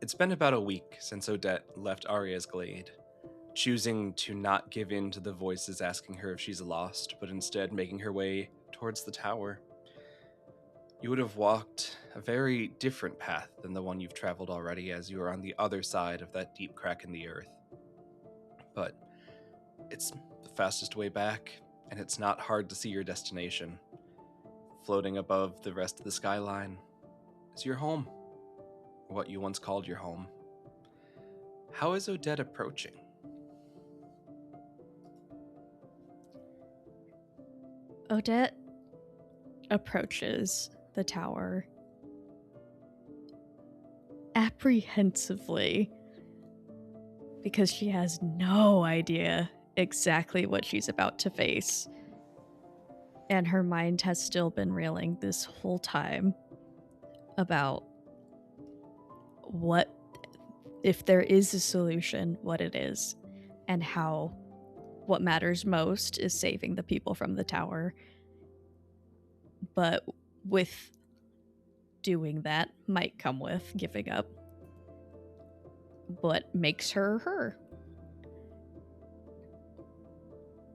It's been about a week since Odette left Arya's glade, choosing to not give in to the voices asking her if she's lost, but instead making her way towards the tower. You would have walked a very different path than the one you've traveled already, as you are on the other side of that deep crack in the earth. But it's the fastest way back, and it's not hard to see your destination. Floating above the rest of the skyline is your home, what you once called your home. How is Odette approaching? Odette approaches the tower apprehensively because she has no idea exactly what she's about to face. And her mind has still been reeling this whole time about what, if there is a solution, what it is, and how what matters most is saving the people from the tower. But with doing that might come with giving up what makes her her,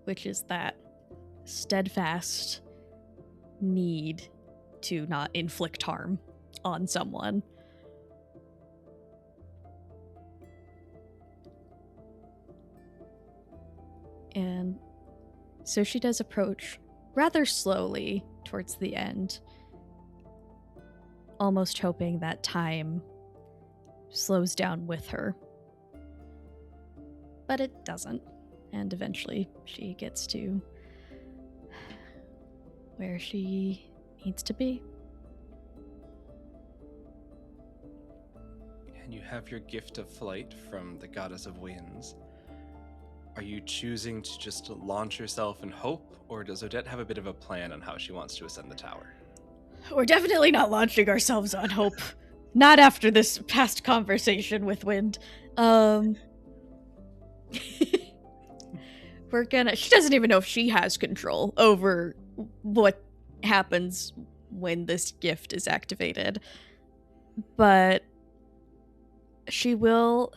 which is that steadfast need to not inflict harm on someone. And so she does approach rather slowly towards the end, almost hoping that time slows down with her. But it doesn't, and eventually she gets to where she needs to be. And you have your gift of flight from the Goddess of Winds. Are you choosing to just launch yourself in hope, or does Odette have a bit of a plan on how she wants to ascend the tower? We're definitely not launching ourselves on hope. Not after this past conversation with Wind. She doesn't even know if she has control over what happens when this gift is activated. But she will...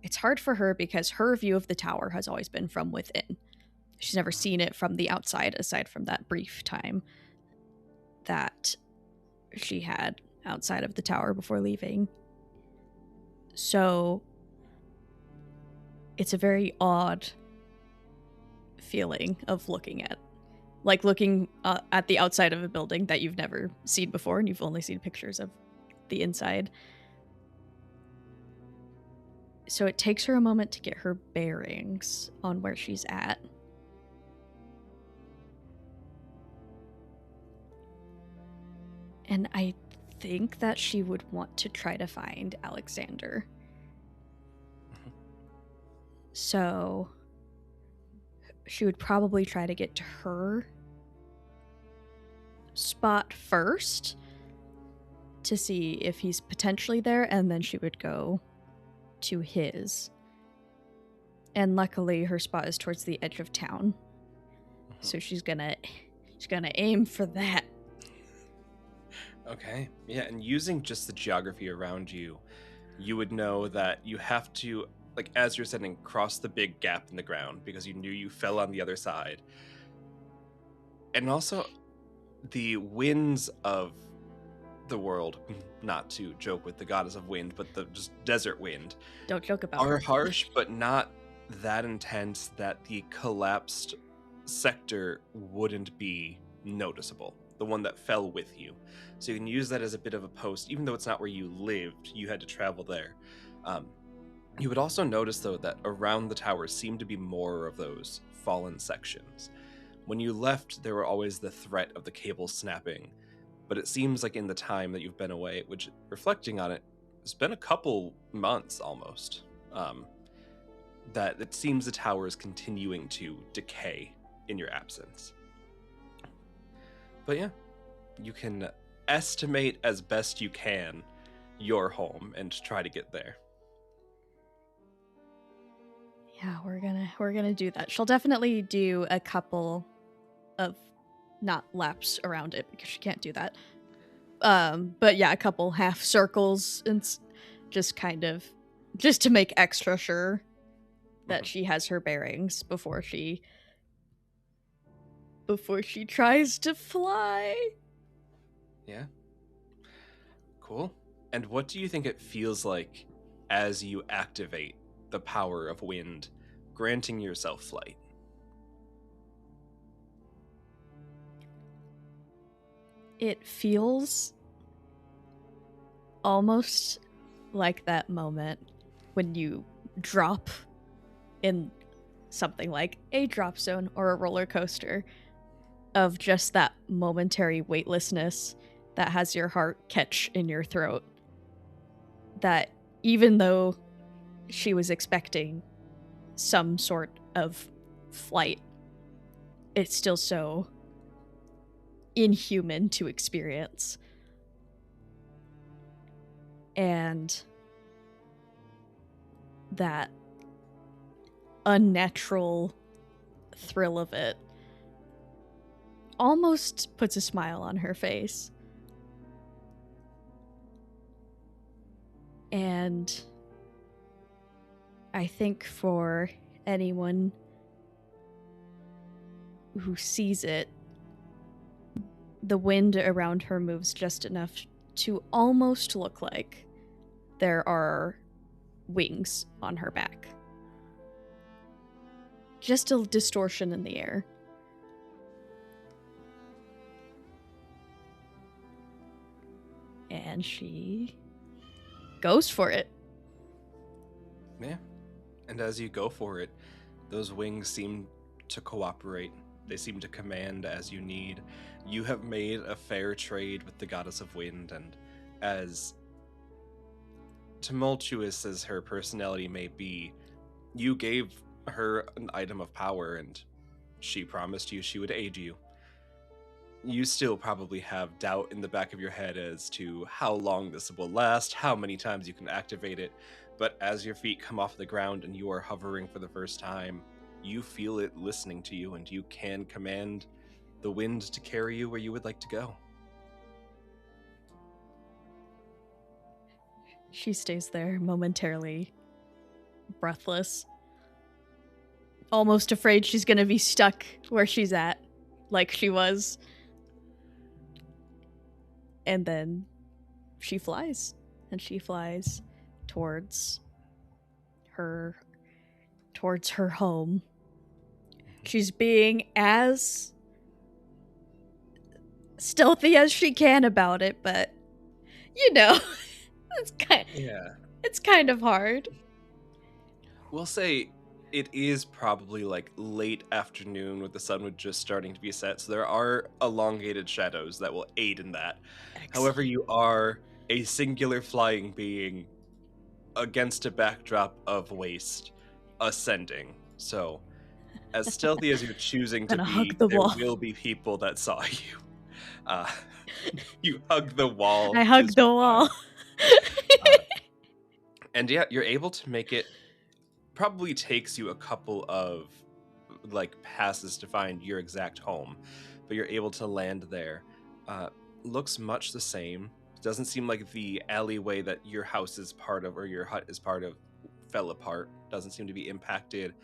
It's hard for her because her view of the tower has always been from within. She's never seen it from the outside, aside from that brief time that she had outside of the tower before leaving. So it's a very odd feeling of looking at. Like looking at the outside of a building that you've never seen before and you've only seen pictures of the inside. So it takes her a moment to get her bearings on where she's at. And I think that she would want to try to find Alexander. So she would probably try to get to her spot first to see if he's potentially there, and then she would go to his. And luckily her spot is towards the edge of town. So she's gonna aim for that. Okay. Yeah, and using just the geography around you, you would know that you have to, like, as you're ascending, cross the big gap in the ground because you knew you fell on the other side. And also, the winds of the world, not to joke with the goddess of wind, but the just desert wind, Don't joke about are it. harsh, but not that intense that the collapsed sector wouldn't be noticeable. The one that fell with you. So you can use that as a bit of a post, even though it's not where you lived, you had to travel there. You would also notice, though, that around the tower seemed to be more of those fallen sections. When you left, there were always the threat of the cable snapping, but it seems like in the time that you've been away, which, reflecting on it, it's been a couple months almost, that it seems the tower is continuing to decay in your absence. But yeah, you can estimate as best you can your home and try to get there. Yeah, we're gonna do that. She'll definitely do a couple of not laps around it because she can't do that. But yeah, a couple half circles and just to make extra sure that she has her bearings before she tries to fly. Yeah. Cool. And what do you think it feels like as you activate the power of wind, granting yourself flight? It feels almost like that moment when you drop in something like a drop zone or a roller coaster, of just that momentary weightlessness that has your heart catch in your throat. That even though she was expecting some sort of flight, it's still so inhuman to experience. And that unnatural thrill of it almost puts a smile on her face. And I think for anyone who sees it, the wind around her moves just enough to almost look like there are wings on her back. Just a distortion in the air. And she goes for it. Yeah. And as you go for it, those wings seem to cooperate. They seem to command as you need. You have made a fair trade with the goddess of wind, and as tumultuous as her personality may be, you gave her an item of power, and she promised you she would aid you. You still probably have doubt in the back of your head as to how long this will last, how many times you can activate it, but as your feet come off the ground and you are hovering for the first time, you feel it listening to you, and you can command the wind to carry you where you would like to go. She stays there momentarily breathless, almost afraid she's gonna be stuck where she's at, like she was. And then she flies, and she flies towards her home. She's being as stealthy as she can about it, but you know, it's kind of hard. We'll say it is probably like late afternoon with the sun would just starting to be set, so there are elongated shadows that will aid in that. Excellent. However, you are a singular flying being against a backdrop of waste, ascending. So, as stealthy as you're choosing to be, there will be people that saw you. You hug the wall. I hug the wall. And yeah, you're able to make it. Probably takes you a couple of like passes to find your exact home, but you're able to land there. Looks much the same. Doesn't seem like the alleyway that your house is part of or your hut is part of fell apart. Doesn't seem to be impacted.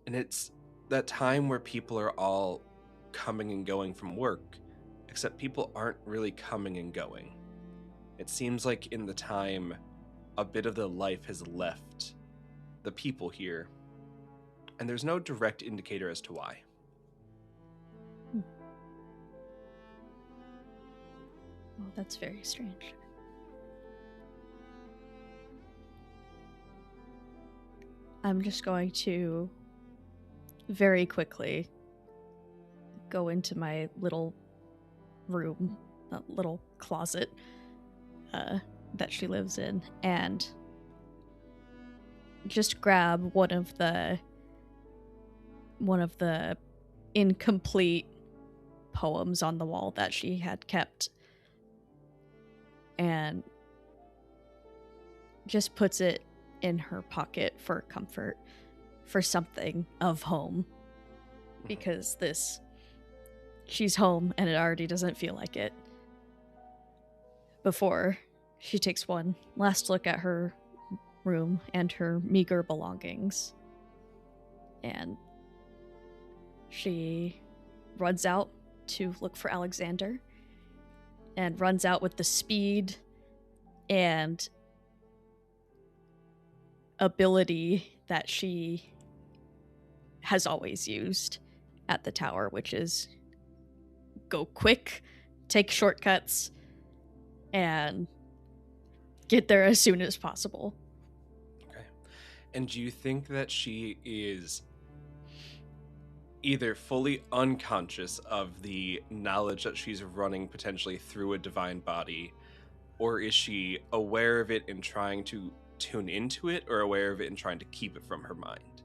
And it's that time where people are all coming and going from work, except people aren't really coming and going. It seems like in the time, a bit of the life has left the people here, and there's no direct indicator as to why. Oh, that's very strange. I'm just going to very quickly go into my little room, little closet that she lives in, and just grab one of the incomplete poems on the wall that she had kept, and just puts it in her pocket for comfort, for something of home, because she's home and it already doesn't feel like it before She takes one last look at her room and her meager belongings. And she runs out to look for Alexander, and runs out with the speed and ability that she has always used at the tower, which is go quick, take shortcuts, and get there as soon as possible. Okay. And do you think that she is either fully unconscious of the knowledge that she's running potentially through a divine body, or is she aware of it and trying to tune into it, or aware of it and trying to keep it from her mind?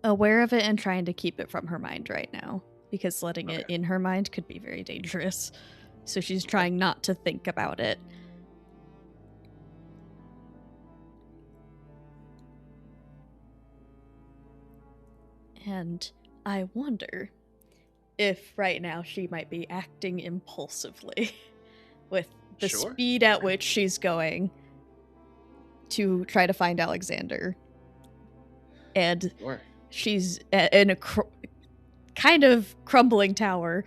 Aware of it and trying to keep it from her mind right now, because letting it in her mind could be very dangerous. So she's trying not to think about it. And I wonder if right now she might be acting impulsively with the speed at which she's going to try to find Alexander. And she's in a kind of crumbling tower.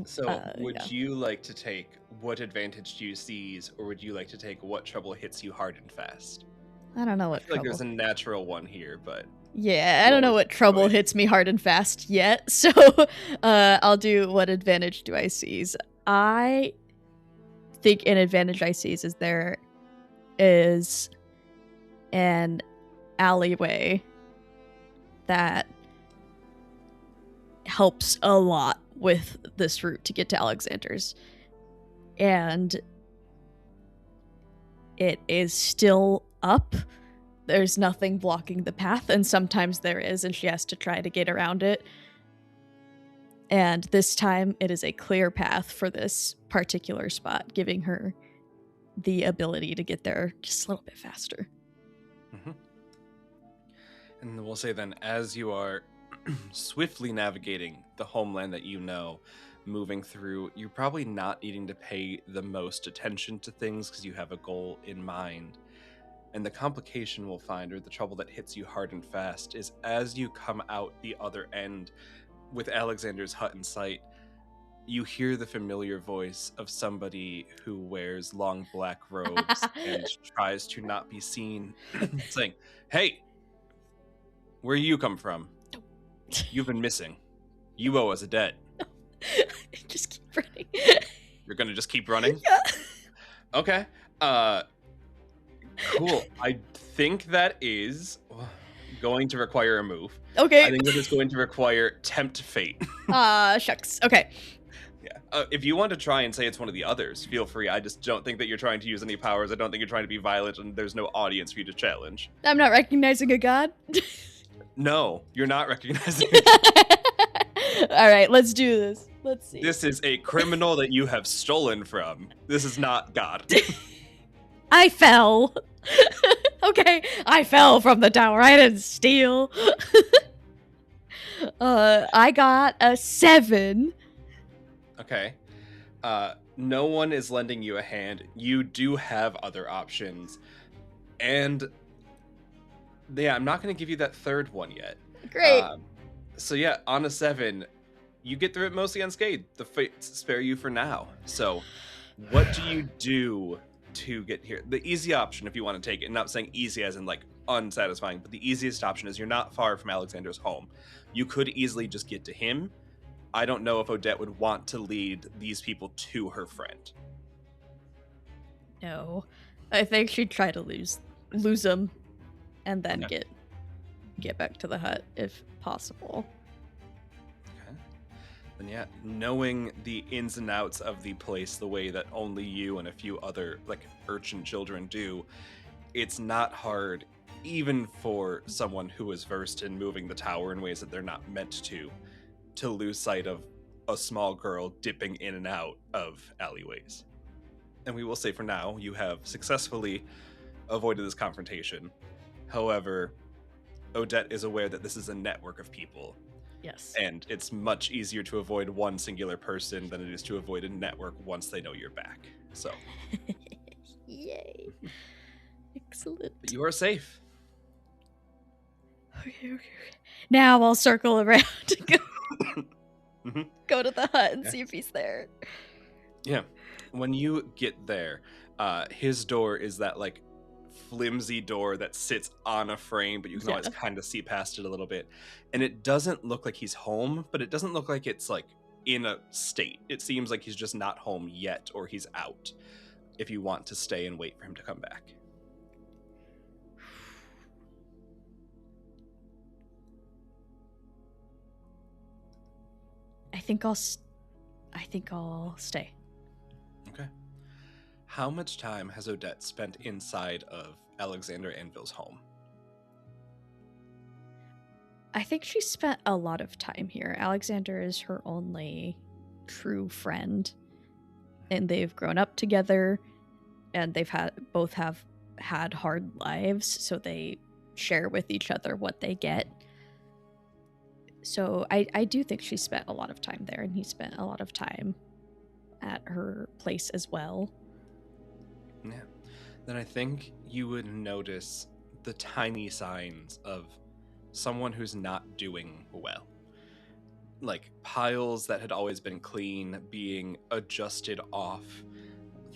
So would you like to take what advantage do you seize, or would you like to take what trouble hits you hard and fast? I don't know what I feel like there's a natural one here, but... Yeah, I don't know what trouble hits me hard and fast yet, so I'll do what advantage do I seize. I think an advantage I seize is there is an alleyway that helps a lot with this route to get to Alexander's. And it is still up. There's nothing blocking the path, and sometimes there is, and she has to try to get around it. And this time, it is a clear path for this particular spot, giving her the ability to get there just a little bit faster. Mm-hmm. And we'll say then, as you are swiftly navigating the homeland that you know, moving through, you're probably not needing to pay the most attention to things because you have a goal in mind. And the complication we'll find, or the trouble that hits you hard and fast, is as you come out the other end with Alexander's hut in sight, you hear the familiar voice of somebody who wears long black robes and tries to not be seen, saying, "Hey, where you come from? You've been missing. You owe us a debt." Just keep running. You're gonna just keep running? Yeah. Okay. Cool. I think that is going to require a move. Okay. I think that is going to require tempt fate. Shucks. Okay. Yeah. If you want to try and say it's one of the others, feel free. I just don't think that you're trying to use any powers. I don't think you're trying to be violent, and there's no audience for you to challenge. I'm not recognizing a god? No, you're not recognizing All right, let's do this. Let's see. This is a criminal that you have stolen from. This is not God. I fell. Okay, I fell from the tower. I didn't steal. I got a 7. Okay. No one is lending you a hand. You do have other options. And yeah, I'm not going to give you that third one yet. Great. So yeah, on a 7, you get through it mostly unscathed. The fates spare you for now. So what do you do to get here? The easy option, if you want to take it, not saying easy as in like unsatisfying, but the easiest option is you're not far from Alexander's home. You could easily just get to him. I don't know if Odette would want to lead these people to her friend. No. I think she'd try to lose them and then get back to the hut if possible. Okay. Then yeah, knowing the ins and outs of the place the way that only you and a few other like urchin children do, it's not hard, even for someone who is versed in moving the tower in ways that they're not meant to lose sight of a small girl dipping in and out of alleyways. And we will say for now, you have successfully avoided this confrontation. However, Odette is aware that this is a network of people. Yes. And it's much easier to avoid one singular person than it is to avoid a network once they know you're back. So. Yay. Excellent. But you are safe. Okay. Now I'll circle around to Mhm. go to the hut and see if he's there. Yeah. When you get there, his door is that like flimsy door that sits on a frame, but you can always kind of see past it a little bit. And it doesn't look like he's home, but it doesn't look like it's like in a state. It seems like he's just not home yet, or he's out, if you want to stay and wait for him to come back. I think I'll stay. Okay. How much time has Odette spent inside of Alexander Anvil's home? I think she spent a lot of time here. Alexander is her only true friend, and they've grown up together, and they've both have had hard lives, so they share with each other what they get. So I do think she spent a lot of time there, and he spent a lot of time at her place as well. Yeah. Then I think you would notice the tiny signs of someone who's not doing well. Like piles that had always been clean being adjusted off,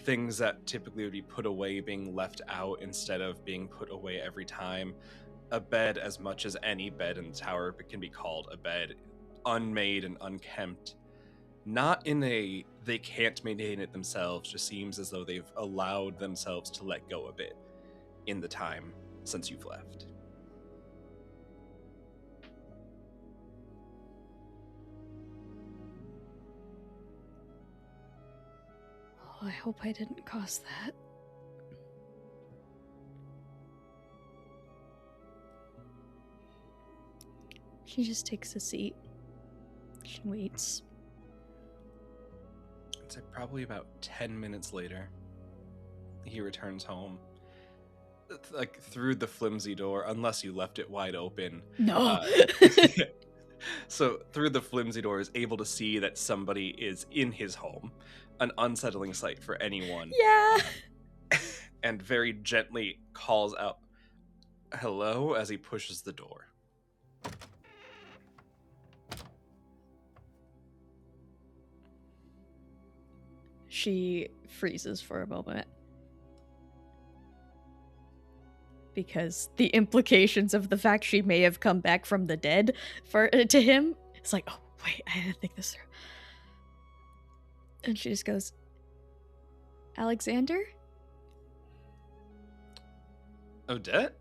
things that typically would be put away being left out instead of being put away every time. A bed, as much as any bed in the tower can be called a bed, unmade and unkempt. Not in a they can't maintain it themselves, just seems as though they've allowed themselves to let go a bit in the time since you've left. Oh, I hope I didn't cause that. She just takes a seat. She waits. I'd say probably about 10 minutes later, he returns home. Like through the flimsy door, unless you left it wide open. No. So through the flimsy door is able to see that somebody is in his home. An unsettling sight for anyone. Yeah. And very gently calls out, "Hello," as he pushes the door. She freezes for a moment. Because the implications of the fact she may have come back from the dead to him, it's like, oh, wait, I had to think this through. And she just goes, Alexander? Odette?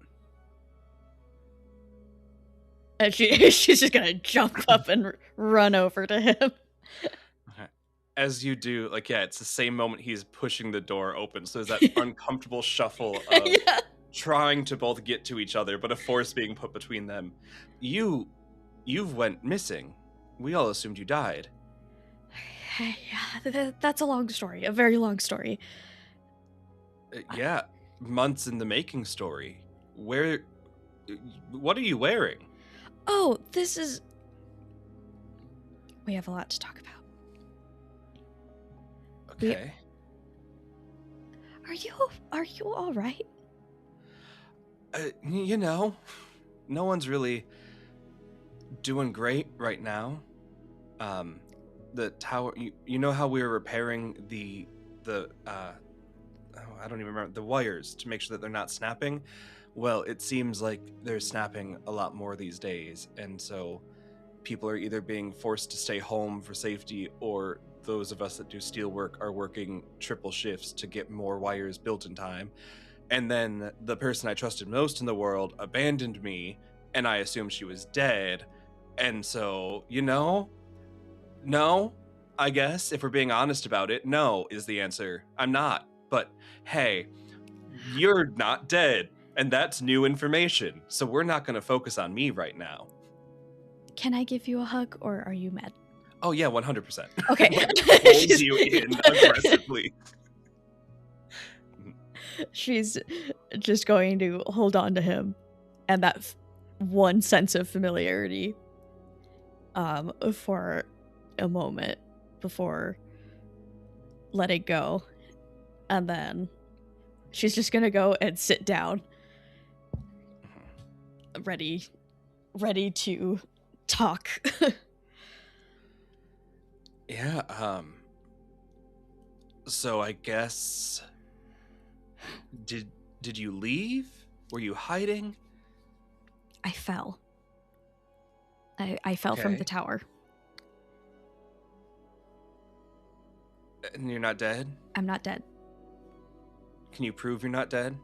And she's just gonna jump up and run over to him. Okay. As you do, like, yeah, it's the same moment he's pushing the door open, so there's that uncomfortable shuffle of Yeah. trying to both get to each other, but a force being put between them. You've went missing. We all assumed you died. Yeah, that's a long story, a very long story. Yeah, months in the making story. What are you wearing? Oh, we have a lot to talk about. Okay. Are you all right? No one's really doing great right now. The tower, you know how we were repairing the I don't even remember, the wires to make sure that they're not snapping? Well, it seems like they're snapping a lot more these days, and so people are either being forced to stay home for safety, or those of us that do steel work are working triple shifts to get more wires built in time. And then the person I trusted most in the world abandoned me, and I assumed she was dead. And so, no, I guess, if we're being honest about it, no is the answer. I'm not. But hey, you're not dead, and that's new information. So we're not going to focus on me right now. Can I give you a hug, or are you mad? Oh yeah, 100%. Okay. Pulls you in aggressively. She's just going to hold on to him, and that one sense of familiarity for a moment before letting go. And then she's just gonna go and sit down, ready to talk. Yeah, so I guess did you leave? Were you hiding? I fell. I fell from Okay. the tower. And you're not dead? I'm not dead. Can you prove you're not dead?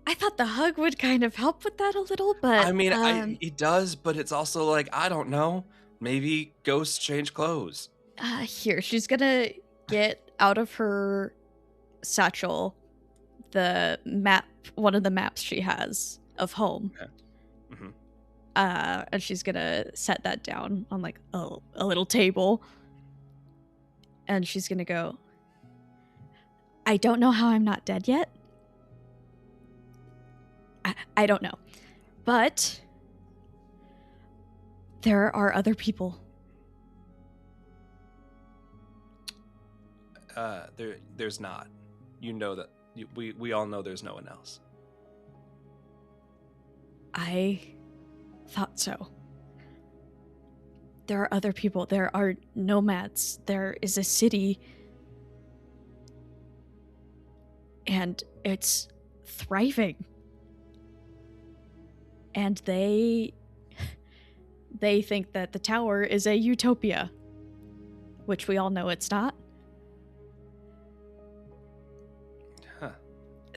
I thought the hug would kind of help with that a little, but I mean, it does, but it's also like, I don't know. Maybe ghosts change clothes. here, she's gonna get out of her satchel the map, one of the maps she has of home. Okay. Mm-hmm. And she's gonna set that down on like a little table. And she's gonna go, I don't know how I'm not dead yet. I don't know. But there are other people. There's not. You know that. We all know there's no one else. I thought so. There are other people. There are nomads. There is a city. And it's thriving. And they think that the tower is a utopia, which we all know it's not. Huh.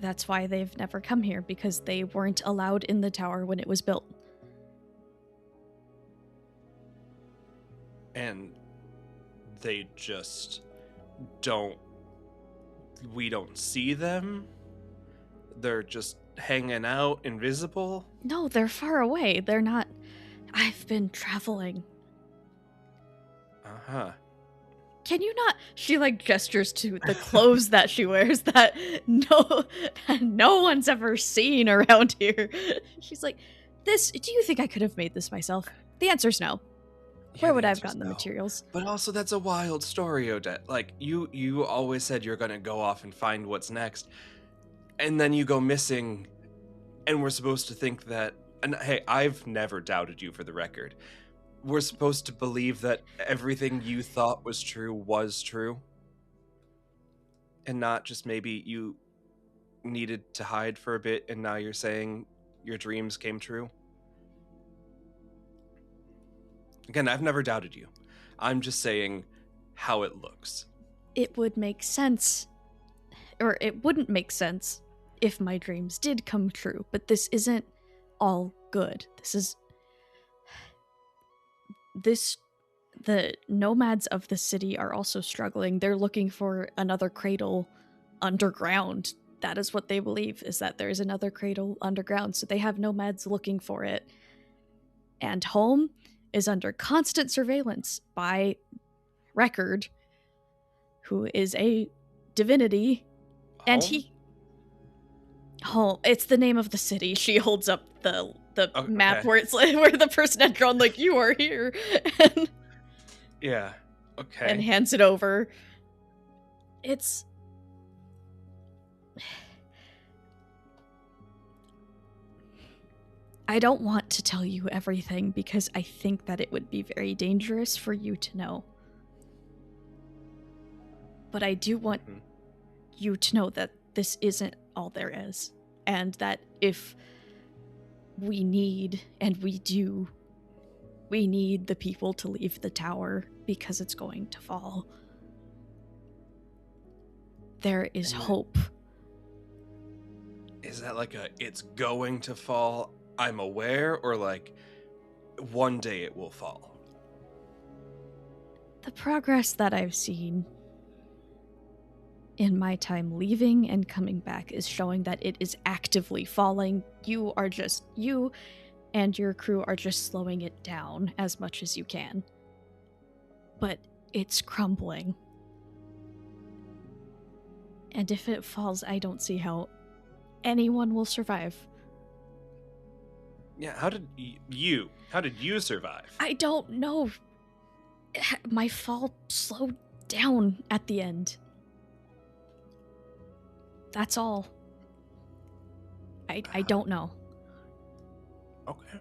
That's why they've never come here, because they weren't allowed in the tower when it was built. And they just don't... We don't see them? They're just hanging out, invisible? No, they're far away. They're not... I've been traveling. Uh-huh. Can you not... She, like, gestures to the clothes that she wears that no one's ever seen around here. She's like, this... Do you think I could have made this myself? The answer's no. Yeah, Where would the I have answer's gotten the no. materials? But also, that's a wild story, Odette. Like, you always said you're gonna go off and find what's next. And then you go missing, and we're supposed to think that... And hey, I've never doubted you, for the record. We're supposed to believe that everything you thought was true, and not just maybe you needed to hide for a bit, and now you're saying your dreams came true. Again, I've never doubted you. I'm just saying how it looks. It would make sense. Or it wouldn't make sense if my dreams did come true. But this isn't all good. The nomads of the city are also struggling. They're looking for another cradle underground. That is what they believe, is that there is another cradle underground. So they have nomads looking for it. And home is under constant surveillance by Record, who is a divinity. And Home, it's the name of the city. She holds up the map okay. where it's like, where the person had drawn, like, you are here. And, Yeah, okay. and hands it over. It's... I don't want to tell you everything because I think that it would be very dangerous for you to know. But I do want you to know that this isn't all there is. And that if we need, and we do, we need the people to leave the tower because it's going to fall. There is hope. Is that like a, it's going to fall, I'm aware, or like, one day it will fall? The progress that I've seen in my time leaving and coming back is showing that it is actively falling. You and your crew are just slowing it down as much as you can. But it's crumbling. And if it falls, I don't see how anyone will survive. Yeah, how did you survive? I don't know. My fall slowed down at the end. That's all. I don't know. Okay.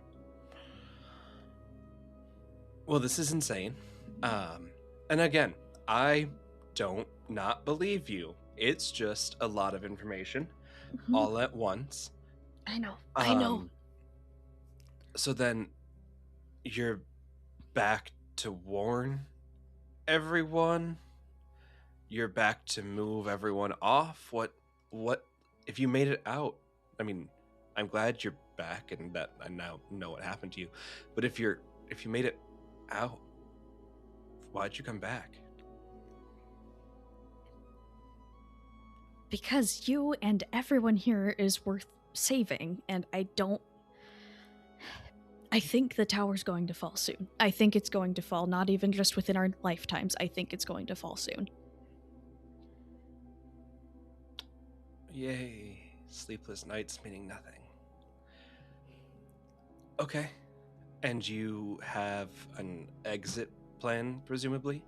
Well, this is insane. And again, I don't not believe you. It's just a lot of information all at once. I know. I know. So then you're back to warn everyone? You're back to move everyone off? What if you made it out? I mean, I'm glad you're back and that I now know what happened to you. But if you made it out, why'd you come back? Because you and everyone here is worth saving, and I think the tower's going to fall soon. I think it's going to fall, not even just within our lifetimes. I think it's going to fall soon. Yay. Sleepless nights meaning nothing. Okay. And you have an exit plan, presumably?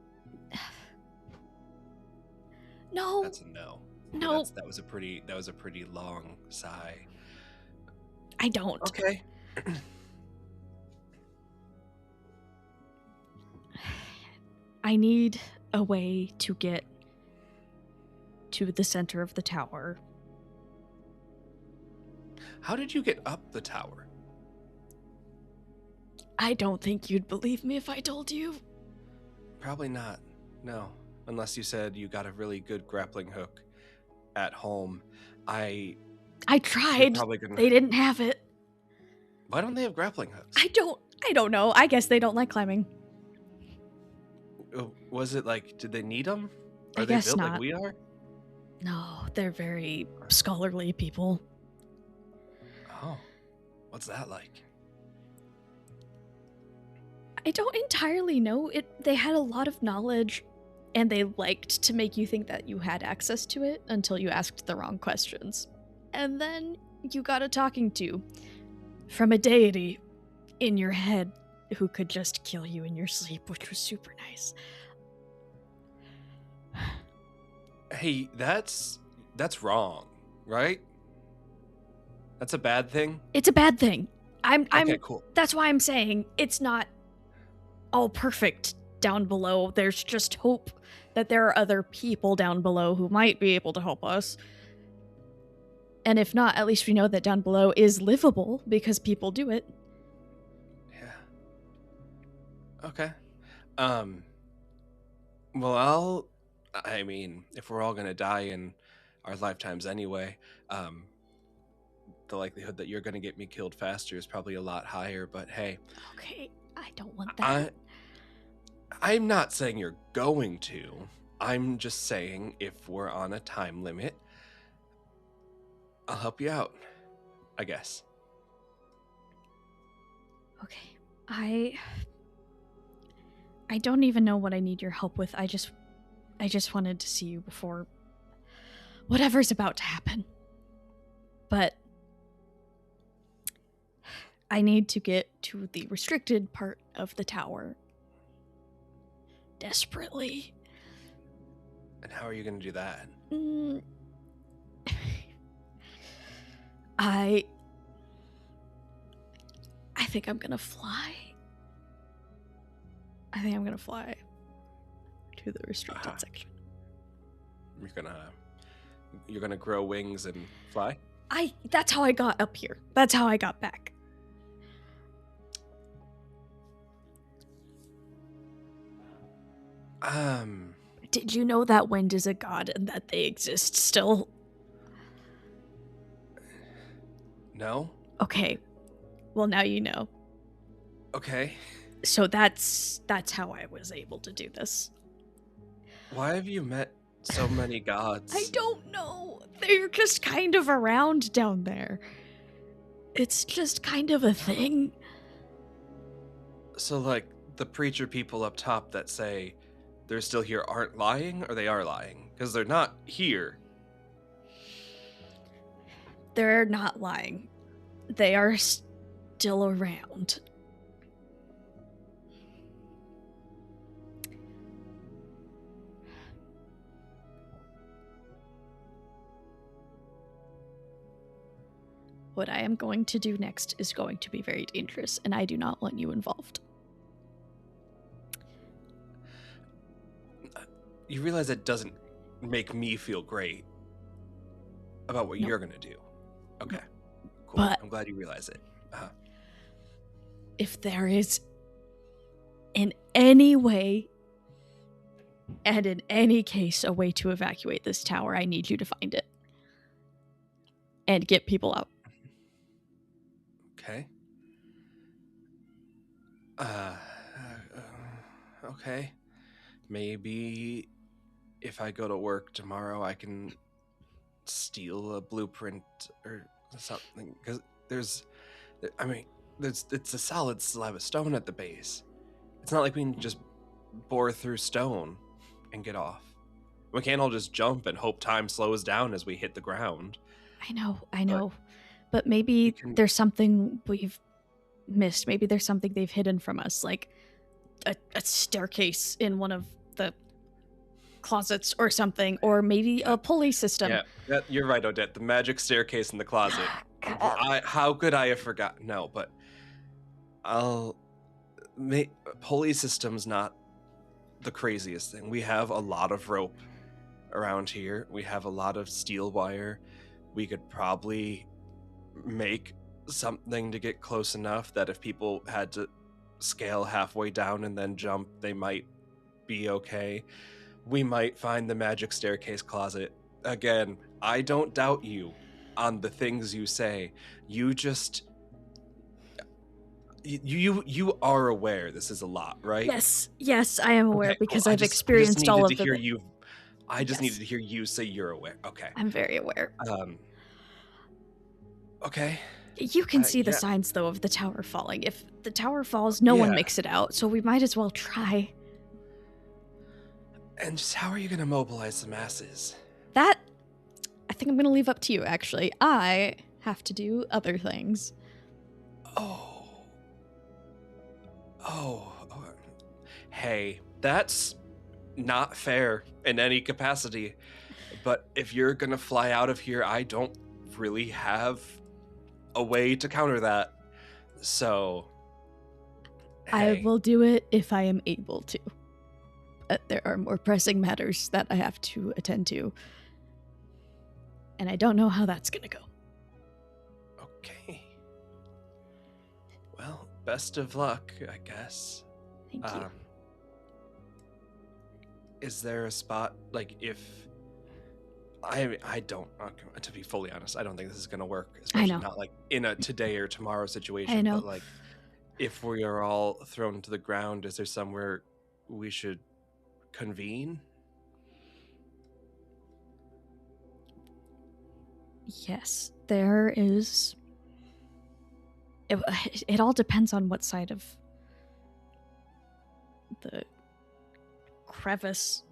No. That's a no. No. Yeah, that was a pretty long sigh. I don't. Okay. I need a way to get to the center of the tower. How did you get up the tower? I don't think you'd believe me if I told you. Probably not. No. Unless you said you got a really good grappling hook at home. I tried. They didn't have it. Why don't they have grappling hooks? I don't know. I guess they don't like climbing. Was it like, did they need them? Are I guess they built not. like we are? No, they're very scholarly people. Oh, what's that like? I don't entirely know. They had a lot of knowledge, and they liked to make you think that you had access to it until you asked the wrong questions. And then you got a talking to from a deity in your head who could just kill you in your sleep, which was super nice. Hey, that's wrong, right? That's a bad thing? It's a bad thing. Okay, cool. That's why I'm saying it's not all perfect down below. There's just hope that there are other people down below who might be able to help us. And if not, at least we know that down below is livable because people do it. Yeah. Okay. Well, I mean, if we're all gonna die in our lifetimes anyway, the likelihood that you're gonna get me killed faster is probably a lot higher, but hey. Okay, I don't want that. I'm not saying you're going to. I'm just saying if we're on a time limit, I'll help you out, I guess. Okay. I don't even know what I need your help with. I just wanted to see you before whatever's about to happen. But I need to get to the restricted part of the tower. Desperately. And how are you going to do that? I think I'm gonna fly. I think I'm gonna fly to the restricted section. You're gonna grow wings and fly? That's how I got up here. That's how I got back. Did you know that wind is a god and that they exist still? No? Okay. Well, now you know. Okay. So that's how I was able to do this. Why have you met so many gods? I don't know. They're just kind of around down there. It's just kind of a thing. So, like, the preacher people up top that say they're still here aren't lying, or they are lying? Because they're not here. They're not lying. They are still around. What I am going to do next is going to be very dangerous, and I do not want you involved. You realize it doesn't make me feel great about what you're gonna do. Okay, cool. But I'm glad you realize it. if there is in any way and in any case a way to evacuate this tower, I need you to find it and get people out. Okay. Okay. Maybe if I go to work tomorrow, I can steal a blueprint or something. Because it's a solid slab of stone at the base. It's not like we can just bore through stone and get off. We can't all just jump and hope time slows down as we hit the ground. I know. But maybe there's something we've missed. Maybe there's something they've hidden from us, like a staircase in one of the closets or something, or maybe a pulley system. Yeah, you're right, Odette. The magic staircase in the closet. How could I have forgotten? No, but pulley system's not the craziest thing. We have a lot of rope around here. We have a lot of steel wire. We could probably make something to get close enough that if people had to scale halfway down and then jump, they might be okay. We might find the magic staircase closet. Again, I don't doubt you on the things you say. You just you are aware this is a lot, right? Yes, I am aware, because I've experienced all of it. I just needed to hear you say you're aware. Okay. I'm very aware. Okay. You can see the signs, though, of the tower falling. If the tower falls, no one makes it out, so we might as well try. And just how are you going to mobilize the masses? That, I think I'm going to leave up to you, actually. I have to do other things. Hey, that's not fair in any capacity. But if you're going to fly out of here, I don't really have a way to counter that. So, hey. I will do it if I am able to. There are more pressing matters that I have to attend to. And I don't know how that's going to go. Okay. Well, best of luck, I guess. Thank you. Is there a spot, like, if... I don't, to be fully honest, I don't think this is going to work. Especially not, like, in a today or tomorrow situation. I know. But, like, if we are all thrown to the ground, is there somewhere we should convene? Yes, there is. It all depends on what side of the crevice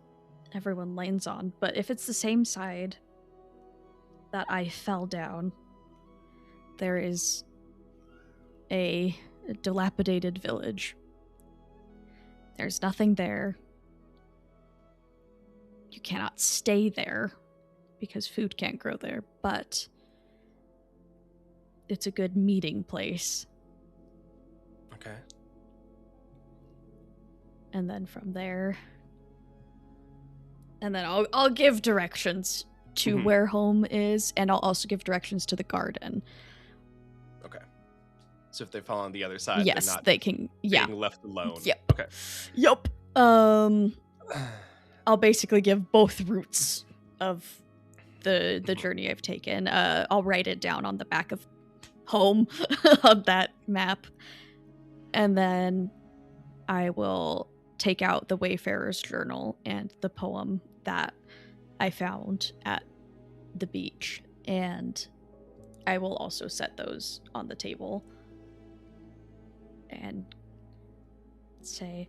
everyone lands on. But if it's the same side that I fell down, there is a dilapidated village. There's nothing there. You cannot stay there because food can't grow there, but it's a good meeting place. Okay. And then from there, and then I'll give directions to where home is, and I'll also give directions to the garden. Okay. So if they fall on the other side, yes, they're not they can. Yeah, being left alone. Yep. Okay. Yep. I'll basically give both routes of the journey I've taken. I'll write it down on the back of home on that map, and then I will take out the Wayfarer's Journal and the poem that I found at the beach, and I will also set those on the table and say,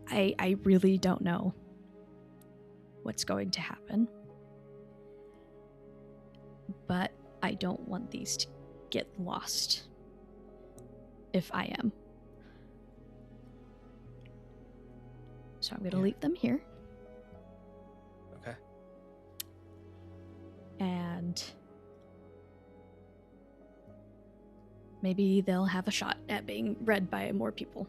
I really don't know what's going to happen, but I don't want these get lost if I am. So I'm going to leave them here. Okay. And maybe they'll have a shot at being read by more people.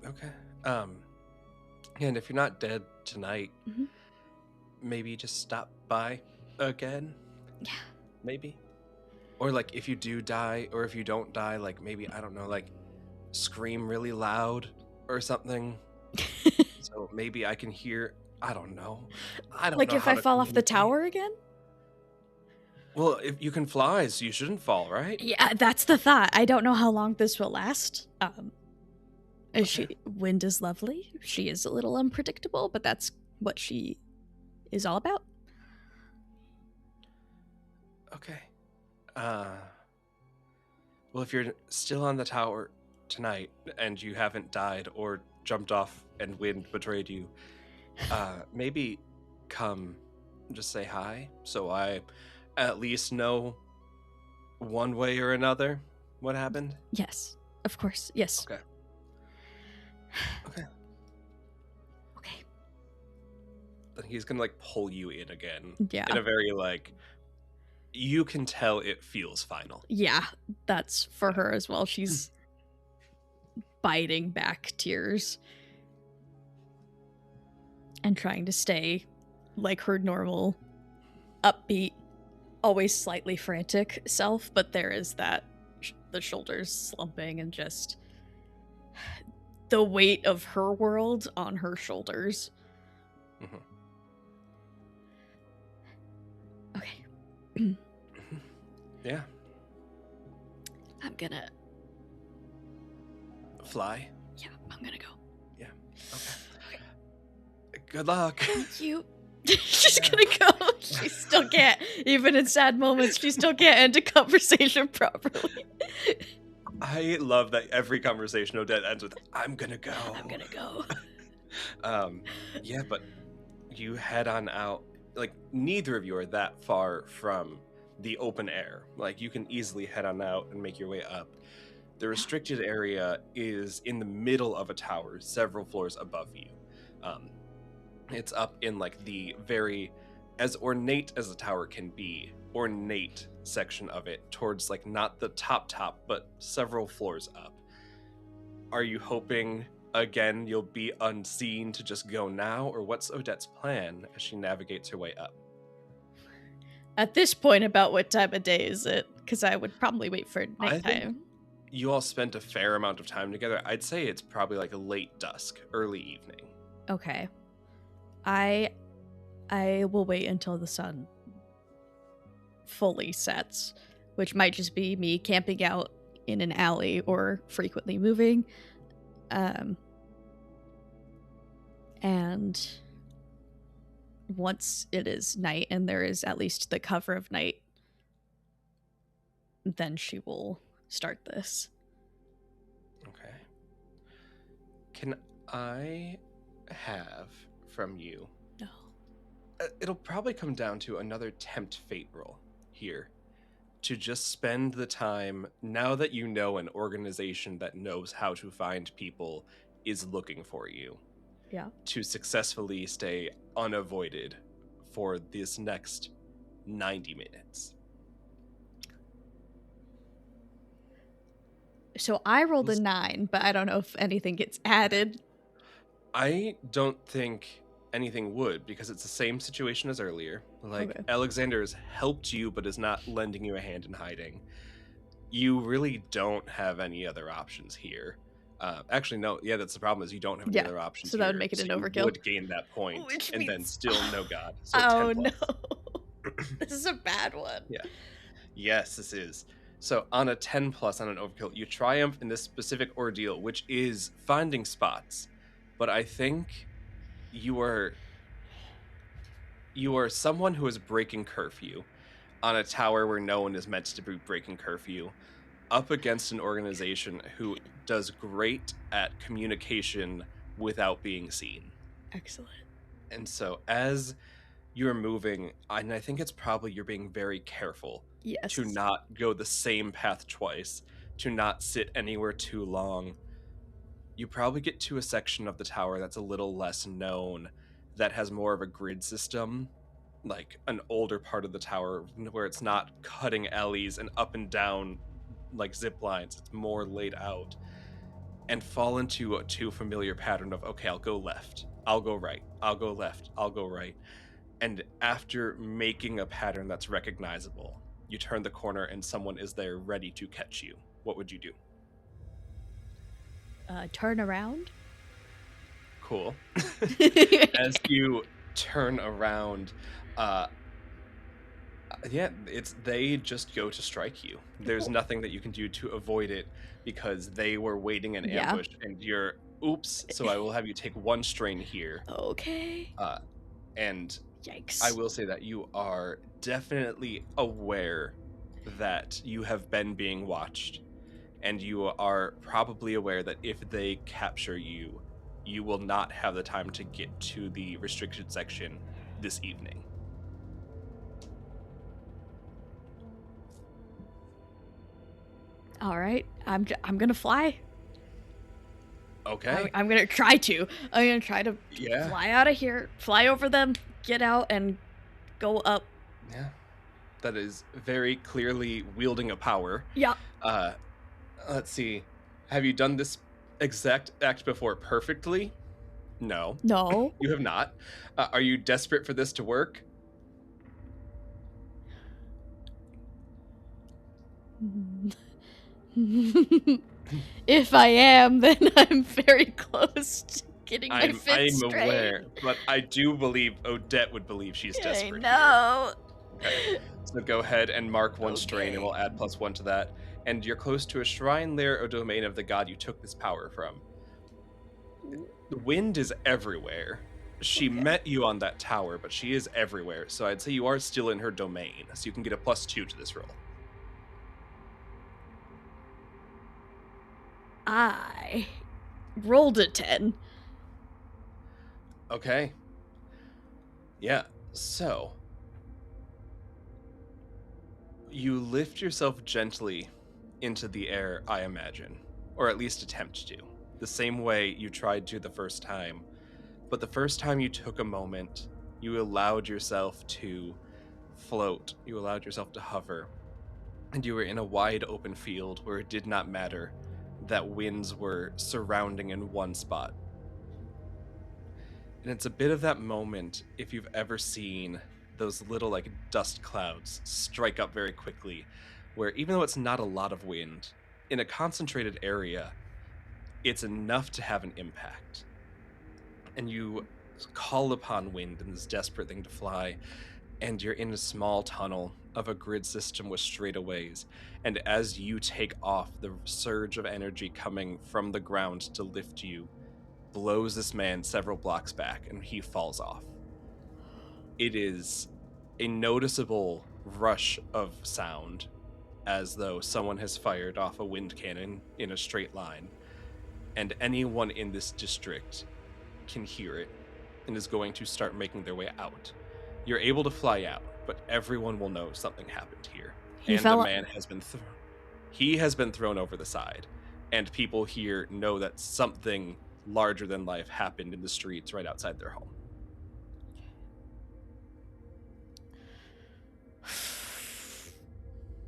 Okay. And if you're not dead tonight, Mhm. maybe just stop by again. Yeah. Maybe. Or like if you do die, or if you don't die, like maybe, I don't know, like scream really loud or something. So maybe I can hear, I don't know. I don't Like know if how I to fall off the communicate. tower again? Well, if you can fly, so you shouldn't fall, right? Yeah, that's the thought. I don't know how long this will last. Wind is lovely. She is a little unpredictable, but that's what she is all about. Okay. Well, if you're still on the tower tonight and you haven't died or jumped off and wind betrayed you, maybe come just say hi so I at least know one way or another what happened. Yes, of course. Yes. Okay. Okay. Okay. Then he's gonna like pull you in again. Yeah. In a very like, you can tell it feels final. Yeah, that's for her as well. She's biting back tears and trying to stay like her normal, upbeat, always slightly frantic self, but there is that the shoulders slumping and just the weight of her world on her shoulders. Mm-hmm. Okay. Yeah. I'm gonna Fly. Yeah, I'm gonna go. Yeah. Okay. Good luck. Thank you. She's gonna go. She still can't, even in sad moments, she still can't end a conversation properly. I love that every conversation Odette ends with, I'm gonna go. I'm gonna go. Yeah, but you head on out. Like, neither of you are that far from the open air. Like, you can easily head on out and make your way up. The restricted area is in the middle of a tower, several floors above you. It's up in, like, the very, as ornate as the tower can be, ornate section of it, towards, like, not the top, but several floors up. Are you hoping, again, you'll be unseen to just go now, or what's Odette's plan as she navigates her way up? At this point, about what time of day is it? Because I would probably wait for nighttime. You all spent a fair amount of time together. I'd say it's probably like a late dusk, early evening. Okay. I will wait until the sun fully sets, which might just be me camping out in an alley or frequently moving. And once it is night and there is at least the cover of night, then she will start this. Okay. Can I have from you? No. It'll probably come down to another tempt fate roll here. To just spend the time, now that you know an organization that knows how to find people is looking for you. Yeah. To successfully stay unavoided for this next 90 minutes. So I rolled a 9, but I don't know if anything gets added. I don't think anything would, because it's the same situation as earlier. Like, Okay. Alexander has helped you, but is not lending you a hand in hiding. You really don't have any other options here. Actually, no. Yeah, that's the problem, is you don't have any other options. So that would make it an overkill. You would gain that point, Which and means... then still no god. So oh 10 no. plus. This is a bad one. Yeah. Yes, this is. So on a 10 plus on an overkill, you triumph in this specific ordeal, which is finding spots. But I think you are someone who is breaking curfew on a tower where no one is meant to be breaking curfew, up against an organization who does great at communication without being seen. Excellent. And so as you're moving, and I think it's probably you're being very careful Yes. to not go the same path twice, to not sit anywhere too long. You probably get to a section of the tower that's a little less known, that has more of a grid system, like an older part of the tower where it's not cutting alleys and up and down like zip lines. It's more laid out, and fall into a too familiar pattern of, okay, I'll go left, I'll go right, I'll go left, I'll go right. And after making a pattern that's recognizable, you turn the corner and someone is there ready to catch you. What would you do? Turn around. Cool. As you turn around, yeah, they just go to strike you. There's nothing that you can do to avoid it because they were waiting in Yeah. ambush, and you're oops. So I will have you take 1 strain here. Okay. And Yikes. I will say that you are definitely aware that you have been being watched, and you are probably aware that if they capture you, you will not have the time to get to the restricted section this evening. All right. I'm gonna fly. Okay. I'm gonna try to. I'm gonna try to Yeah. fly out of here, fly over them, get out, and go up. Yeah. That is very clearly wielding a power. Yeah. Let's see. Have you done this exact act before perfectly? No. No. You have not. Are you desperate for this to work? If I am, then I'm very close to getting my fifth I'm strain. aware, but I do believe Odette would believe she's desperate. I know. Okay. So go ahead and mark 1 strain, and we'll add +1 to that. And you're close to a shrine, lair, or domain of the god you took this power from. The wind is everywhere. She met you on that tower, but she is everywhere. So I'd say you are still in her domain, so you can get a +2 to this roll. I rolled a 10. Okay. Yeah, so you lift yourself gently into the air, I imagine, or at least attempt to, the same way you tried to the first time. But the first time you took a moment, you allowed yourself to float, you allowed yourself to hover, and you were in a wide open field where it did not matter that winds were surrounding in one spot. And it's a bit of that moment, if you've ever seen those little like dust clouds strike up very quickly, where even though it's not a lot of wind, in a concentrated area, it's enough to have an impact. And you call upon wind in this desperate thing to fly, and you're in a small tunnel of a grid system with straightaways. And as you take off, the surge of energy coming from the ground to lift you blows this man several blocks back, and he falls off. It is a noticeable rush of sound, as though someone has fired off a wind cannon in a straight line, and anyone in this district can hear it and is going to start making their way out. You're able to fly out, but everyone will know something happened here. The man has been he has been thrown over the side, and people here know that something larger than life happened in the streets right outside their home.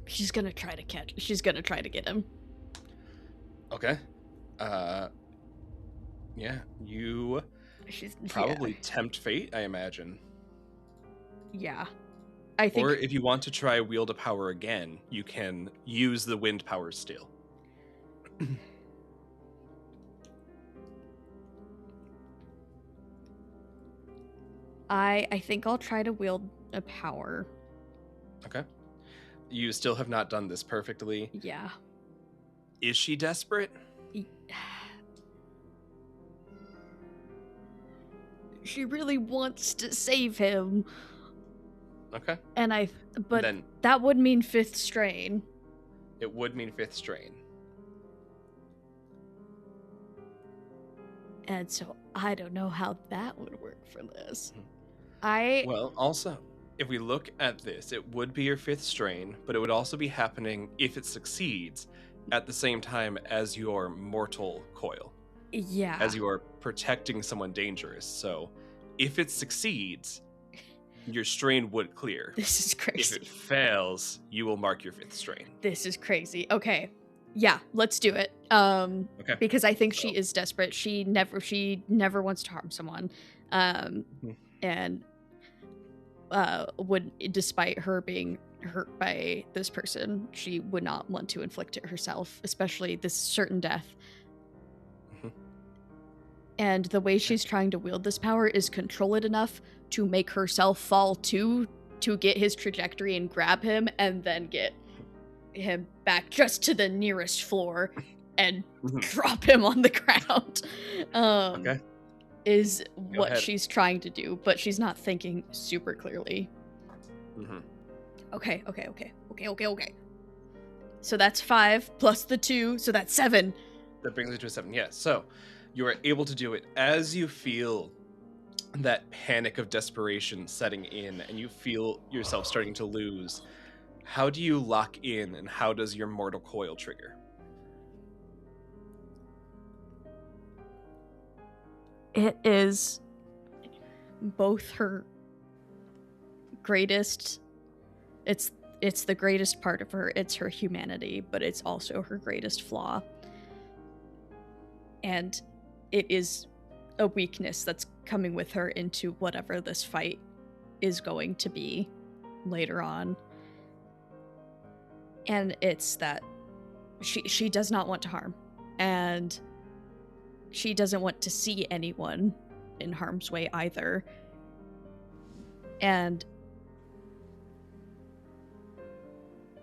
She's gonna try to get him. Okay. Yeah, you probably tempt fate, I imagine. Yeah. I think. Or if you want to try wield a power again, you can use the wind power still. I think I'll try to wield a power. Okay. You still have not done this perfectly. Yeah. Is she desperate? She really wants to save him. Okay. But then, that would mean 5th strain. It would mean 5th strain. And so I don't know how that would work for this. Well, also, if we look at this, it would be your 5th strain, but it would also be happening, if it succeeds, at the same time as your mortal coil. Yeah. As you are protecting someone dangerous. So, if it succeeds, your strain would clear. This is crazy. If it fails, you will mark your 5th strain. This is crazy. Okay. Yeah, let's do it. Okay. Because I think she is desperate. She never wants to harm someone. And would, despite her being hurt by this person, she would not want to inflict it herself, especially this certain death. And the way she's trying to wield this power is control it enough to make herself fall to get his trajectory and grab him, and then get him back just to the nearest floor and drop him on the ground. Okay. Is what she's trying to do, but she's not thinking super clearly. Okay. So that's 5 plus the 2, so that's 7. That brings it to a 7. Yeah. So you are able to do it as you feel that panic of desperation setting in, and you feel yourself starting to lose. How do you lock in, and how does your mortal coil trigger? It is both her greatest, it's the greatest part of her. It's her humanity, but it's also her greatest flaw. And it is a weakness that's coming with her into whatever this fight is going to be later on. And it's that she does not want to harm, and she doesn't want to see anyone in harm's way either. And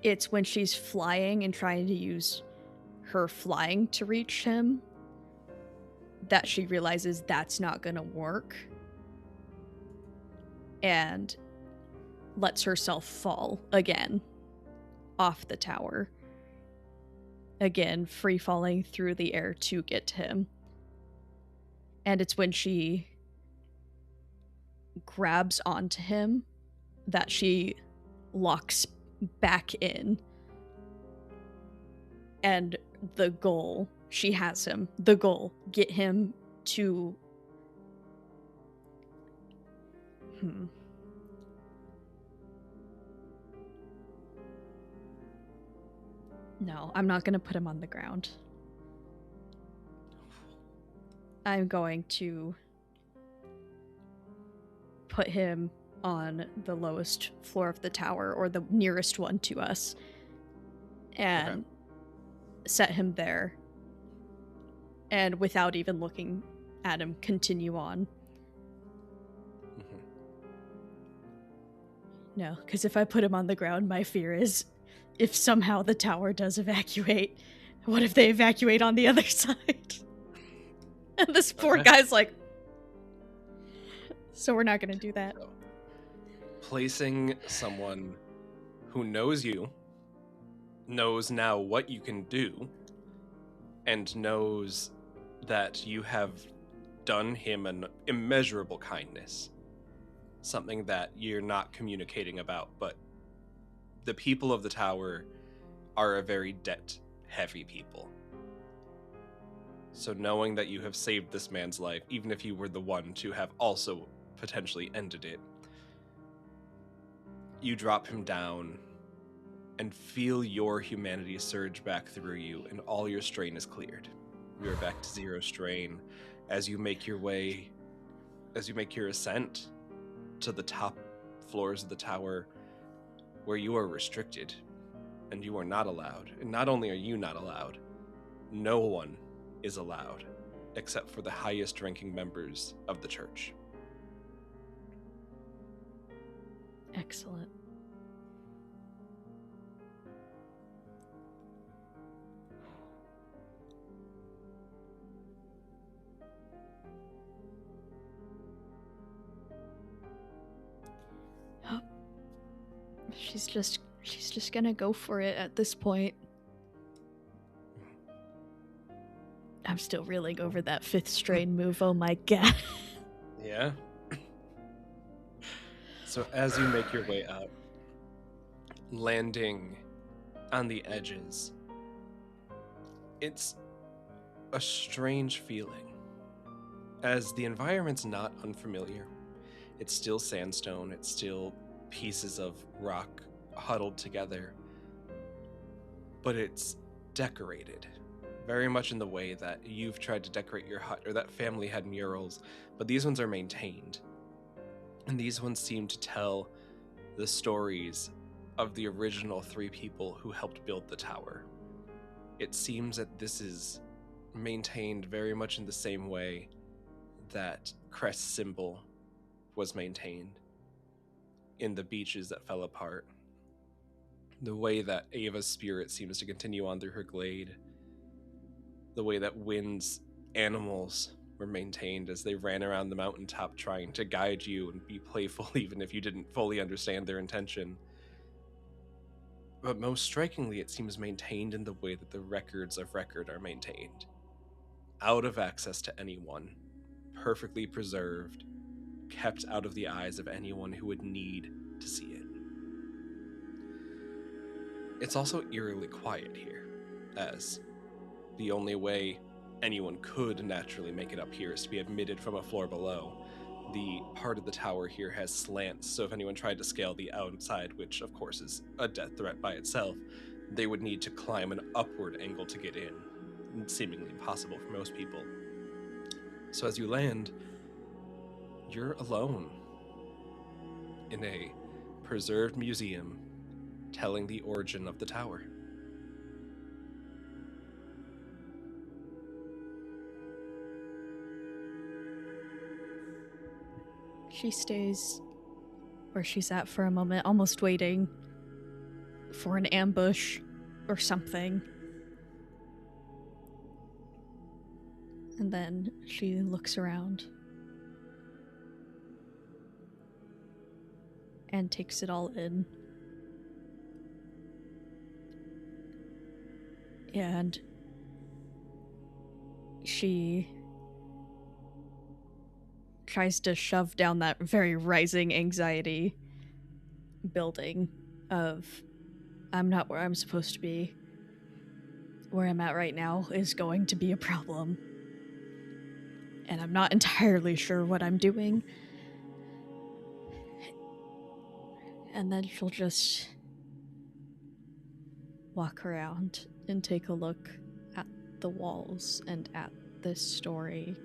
it's when she's flying and trying to use her flying to reach him that she realizes that's not gonna work, and lets herself fall again off the tower. Again, free falling through the air to get to him. And it's when she grabs onto him that she locks back in. And the goal, she has him. The goal, get him to... No, I'm not going to put him on the ground. I'm going to put him on the lowest floor of the tower, or the nearest one to us, and set him there. And without even looking at him, continue on. No, because if I put him on the ground, my fear is if somehow the tower does evacuate, what if they evacuate on the other side? And this poor guy's like... So we're not going to do that. Placing someone who knows you, knows now what you can do, and knows that you have done him an immeasurable kindness. Something that you're not communicating about, but the people of the tower are a very debt-heavy people. So knowing that you have saved this man's life, even if you were the one to have also potentially ended it, you drop him down and feel your humanity surge back through you, and all your strain is cleared. You're back to 0 strain as you make your way, as you make your ascent to the top floors of the tower, where you are restricted and you are not allowed. And not only are you not allowed, no one is allowed except for the highest ranking members of the church. Excellent. She's just gonna go for it at this point. I'm still reeling over that 5th strain move. Oh my god. Yeah. So as you make your way up, landing on the edges, it's a strange feeling, as the environment's not unfamiliar. It's still sandstone, it's still pieces of rock huddled together, but it's decorated, very much in the way that you've tried to decorate your hut, or that family had murals, but these ones are maintained. And these ones seem to tell the stories of the original 3 people who helped build the tower. It seems that this is maintained very much in the same way that Crest's symbol was maintained in the beaches that fell apart. The way that Ava's spirit seems to continue on through her glade. The way that Wind's animals were maintained as they ran around the mountaintop trying to guide you and be playful even if you didn't fully understand their intention. But most strikingly, it seems maintained in the way that the records of record are maintained. Out of access to anyone, perfectly preserved, kept out of the eyes of anyone who would need to see it. It's also eerily quiet here, as the only way anyone could naturally make it up here is to be admitted from a floor below. The part of the tower here has slants, so if anyone tried to scale the outside, which of course is a death threat by itself, they would need to climb an upward angle to get in, seemingly impossible for most people. So as you land, you're alone in a preserved museum telling the origin of the tower. She stays where she's at for a moment, almost waiting for an ambush or something. And then she looks around and takes it all in. And she tries to shove down that very rising anxiety building of, I'm not where I'm supposed to be. Where I'm at right now is going to be a problem. And I'm not entirely sure what I'm doing. And then she'll just walk around and take a look at the walls and at this story.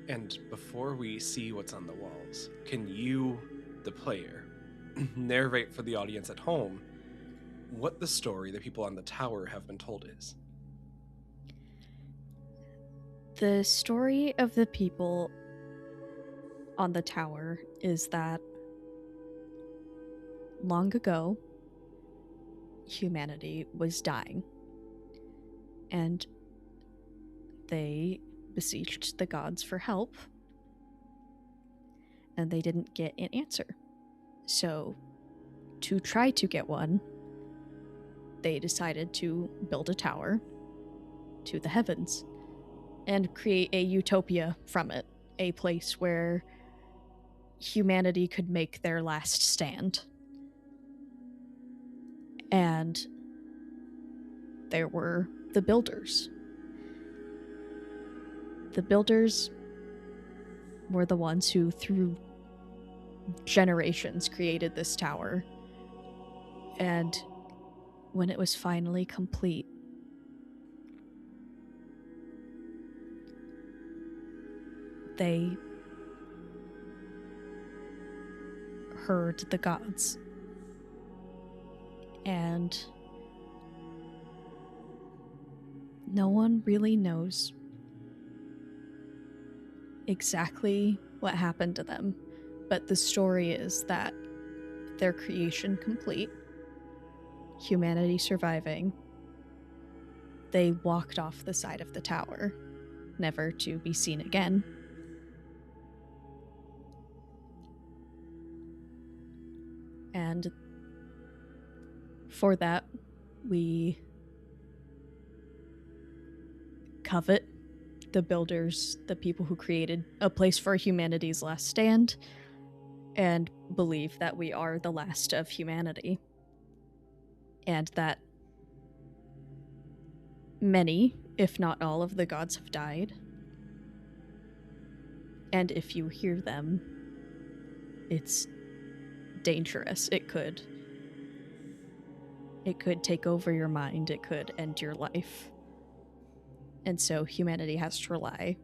And before we see what's on the walls, can you, the player, narrate for the audience at home what the story the people on the tower have been told is? The story of the people on the tower is that long ago, humanity was dying, and they beseeched the gods for help, and they didn't get an answer. So, to try to get one, they decided to build a tower to the heavens and create a utopia from it, a place where humanity could make their last stand. And there were the builders. The builders were the ones who, through generations, created this tower. And when it was finally complete, they heard the gods. And no one really knows exactly what happened to them, but the story is that their creation complete, humanity surviving, they walked off the side of the tower, never to be seen again. And for that, we covet the builders, the people who created a place for humanity's last stand, and believe that we are the last of humanity. And that many, if not all, of the gods have died. And if you hear them, it's dangerous. It could take over your mind. It could end your life. And so humanity has to rely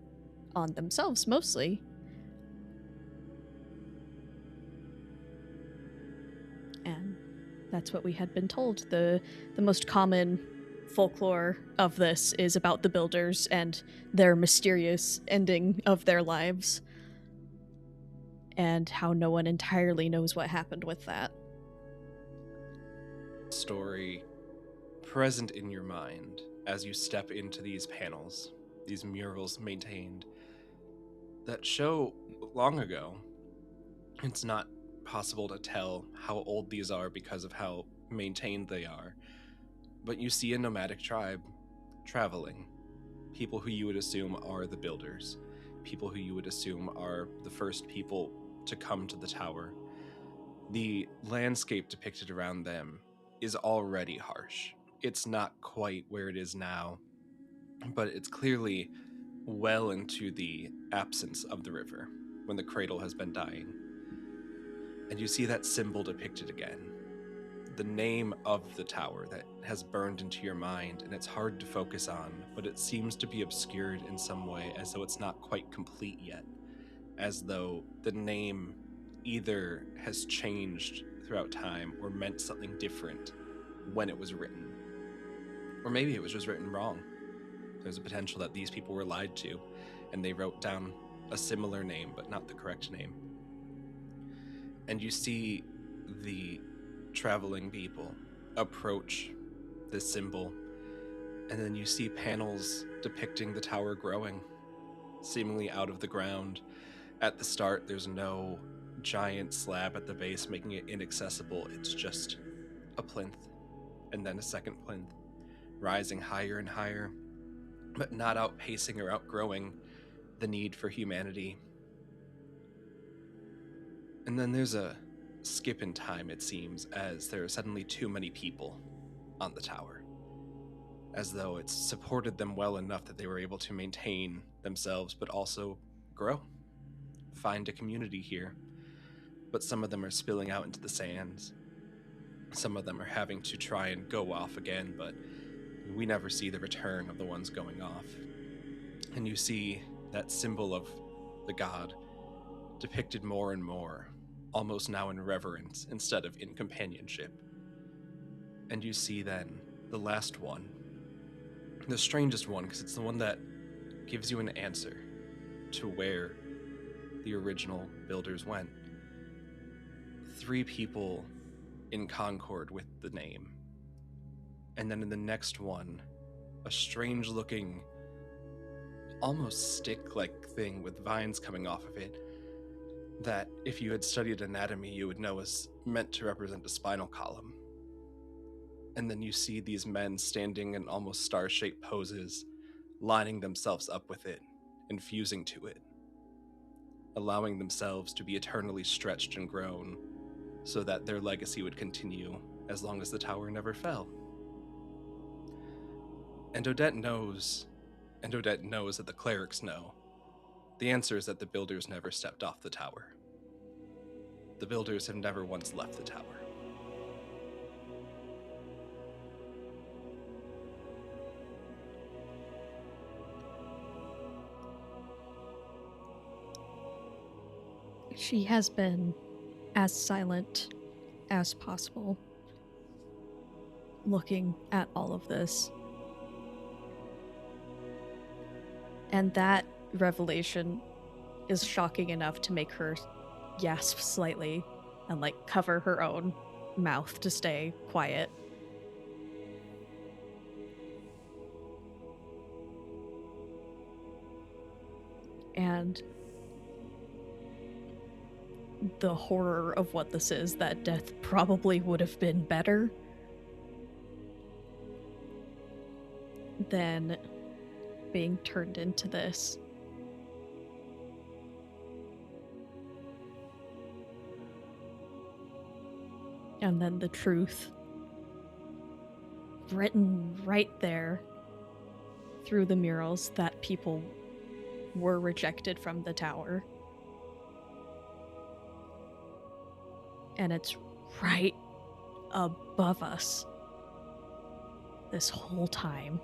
on themselves mostly. And that's what we had been told. The most common folklore of this is about the builders and their mysterious ending of their lives, and how no one entirely knows what happened with that. Story present in your mind as you step into these panels, these murals maintained that show long ago. It's not possible to tell how old these are because of how maintained they are, but you see a nomadic tribe traveling, people who you would assume are the builders, people who you would assume are the first people to come to the tower. The landscape depicted around them is already harsh. It's not quite where it is now, but it's clearly well into the absence of the river when the cradle has been dying. And you see that symbol depicted again. The name of the tower that has burned into your mind, and it's hard to focus on, but it seems to be obscured in some way, as though it's not quite complete yet, as though the name either has changed throughout time or meant something different when it was written. Or maybe it was just written wrong. There's a potential that these people were lied to, and they wrote down a similar name, but not the correct name. And you see the traveling people approach this symbol, and then you see panels depicting the tower growing, seemingly out of the ground. At the start, there's no giant slab at the base making it inaccessible. It's just a plinth, and then a second plinth, rising higher and higher, but not outpacing or outgrowing the need for humanity. And then there's a skip in time, it seems, as there are suddenly too many people on the tower, as though it's supported them well enough that they were able to maintain themselves, but also grow, find a community here. But some of them are spilling out into the sands. Some of them are having to try and go off again, but we never see the return of the ones going off. And you see that symbol of the god depicted more and more, almost now in reverence instead of in companionship. And you see then the last one, the strangest one, because it's the one that gives you an answer to where the original builders went. 3 people in concord with the name. And then in the next one, a strange looking, almost stick-like thing with vines coming off of it, that if you had studied anatomy, you would know is meant to represent a spinal column. And then you see these men standing in almost star-shaped poses, lining themselves up with it, and fusing to it, allowing themselves to be eternally stretched and grown, so that their legacy would continue as long as the tower never fell. And Odette knows that the clerics know. The answer is that the builders never stepped off the tower. The builders have never once left the tower. She has been as silent as possible, looking at all of this. And that revelation is shocking enough to make her gasp slightly and cover her own mouth to stay quiet. And the horror of what this is, that death probably would have been better than being turned into this. And then the truth written right there through the murals that people were rejected from the tower. And it's right above us this whole time.